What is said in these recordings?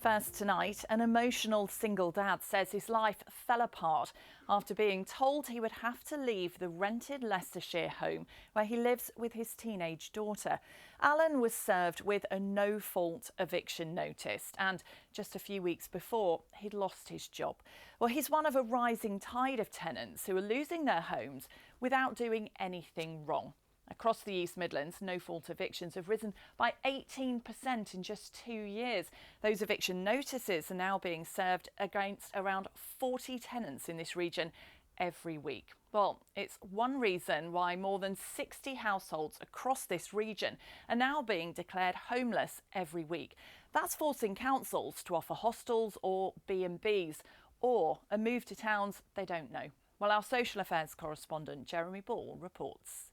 First tonight, an emotional single dad says his life fell apart after being told he would have to leave the rented Leicestershire home where he lives with his teenage daughter. Alan was served with a no-fault eviction notice, and just a few weeks before, he'd lost his job. Well, he's one of a rising tide of tenants who are losing their homes without doing anything wrong. Across the East Midlands, no-fault evictions have risen by 18% in just 2 years. Those eviction notices are now being served against around 40 tenants in this region every week. Well, it's one reason why more than 60 households across this region are now being declared homeless every week. That's forcing councils to offer hostels or B&Bs or a move to towns they don't know. Well, our social affairs correspondent Jeremy Ball reports.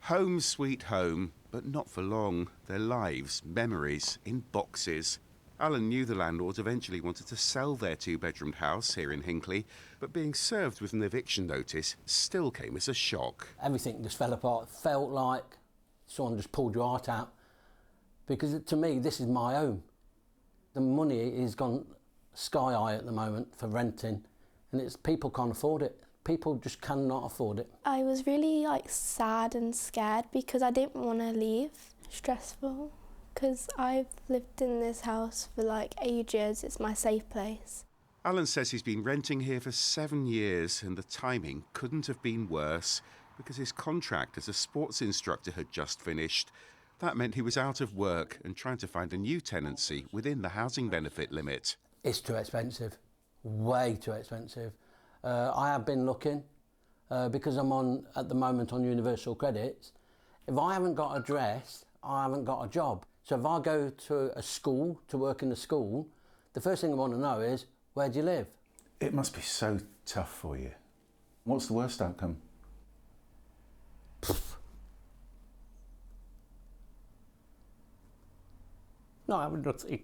Home sweet home, but not for long. Their lives, memories, in boxes. Alan knew the landlords eventually wanted to sell their two-bedroomed house here in Hinckley, but being served with an eviction notice still came as a shock. Everything just fell apart. It felt like someone just pulled your heart out. Because to me, this is my home. The money has gone sky high at the moment for renting, and people can't afford it. People just cannot afford it. I was really sad and scared because I didn't want to leave. Stressful because I've lived in this house for ages. It's my safe place. Alan says he's been renting here for 7 years and the timing couldn't have been worse because his contract as a sports instructor had just finished. That meant he was out of work and trying to find a new tenancy within the housing benefit limit. It's too expensive, way too expensive. I have been looking because I'm at the moment on universal credits. If I haven't got a dress, I haven't got a job. So if I go to a school to work in the school, the first thing I want to know is, where do you live? It must be so tough for you. What's the worst outcome? No, I have nothing.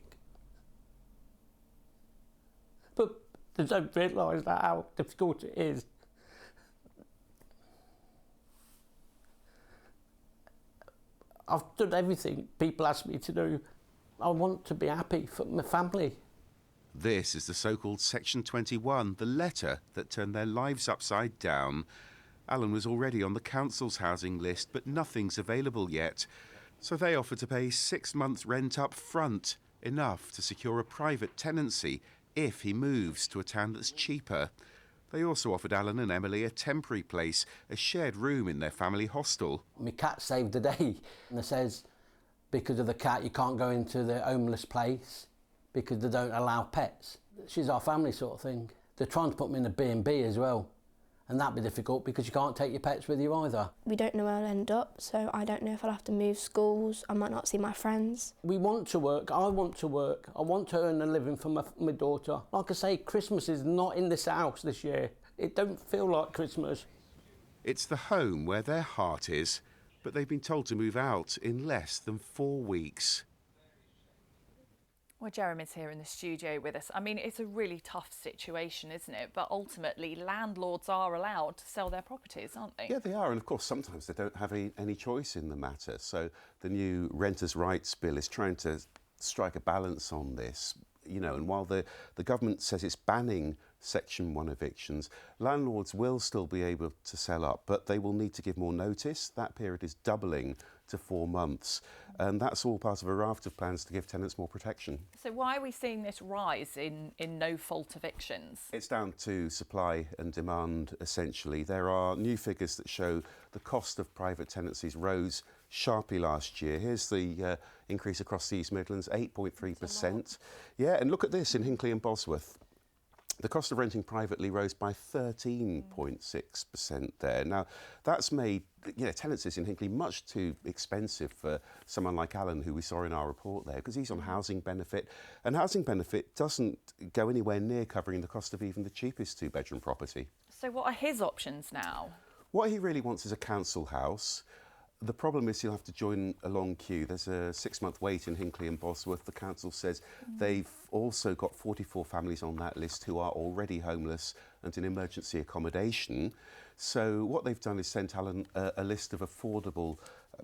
But they don't realise how difficult it is. I've done everything people ask me to do. I want to be happy for my family. This is the so-called Section 21, the letter that turned their lives upside down. Alan was already on the council's housing list, but nothing's available yet. So they offered to pay 6 months' rent up front, enough to secure a private tenancy if he moves to a town that's cheaper. They also offered Alan and Emily a temporary place, a shared room in their family hostel. My cat saved the day. And it says, because of the cat, you can't go into the homeless place because they don't allow pets. She's our family sort of thing. They're trying to put me in a B&B as well. And that'd be difficult because you can't take your pets with you either. We don't know where I'll end up, so I don't know if I'll have to move schools. I might not see my friends. We want to work. I want to work. I want to earn a living for my daughter. Like I say, Christmas is not in this house this year. It don't feel like Christmas. It's the home where their heart is, but they've been told to move out in less than 4 weeks. Well, Jeremy's here in the studio with us. I mean, it's a really tough situation, isn't it? But ultimately, landlords are allowed to sell their properties, aren't they? Yeah, they are. And of course, sometimes they don't have any choice in the matter. So the new Renters' Rights Bill is trying to strike a balance on this. You know, and while the government says it's banning Section 1 evictions, landlords will still be able to sell up, but they will need to give more notice. That period is doubling to 4 months. And that's all part of a raft of plans to give tenants more protection. So why are we seeing this rise in no-fault evictions? It's down to supply and demand, essentially. There are new figures that show the cost of private tenancies rose sharply last year. Here's the increase across the East Midlands, 8.3%. Yeah, and look at this in Hinckley and Bosworth. The cost of renting privately rose by 13.6% there. Now, that's made tenancies in Hinckley much too expensive for someone like Alan, who we saw in our report there, because he's on housing benefit. And housing benefit doesn't go anywhere near covering the cost of even the cheapest two-bedroom property. So what are his options now? What he really wants is a council house. The problem is he'll have to join a long queue. There's a 6-month wait in Hinckley and Bosworth. The council says they've also got 44 families on that list who are already homeless and in emergency accommodation. So what they've done is sent Alan a list of affordable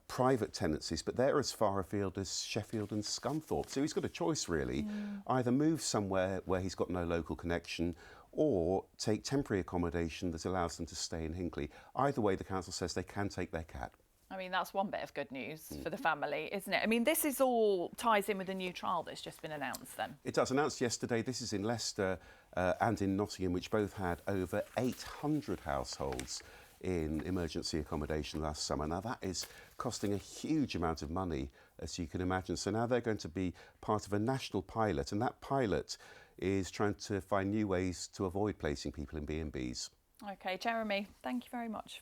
private tenancies, but they're as far afield as Sheffield and Scunthorpe. So he's got a choice really, either move somewhere where he's got no local connection or take temporary accommodation that allows them to stay in Hinckley. Either way, the council says they can take their cat. I mean, that's one bit of good news for the family, isn't it? I mean, this is all ties in with the new trial that's just been announced then. It does. Announced yesterday. This is in Leicester and in Nottingham, which both had over 800 households in emergency accommodation last summer. Now, that is costing a huge amount of money, as you can imagine. So now they're going to be part of a national pilot, and that pilot is trying to find new ways to avoid placing people in B&Bs. OK, Jeremy, thank you very much.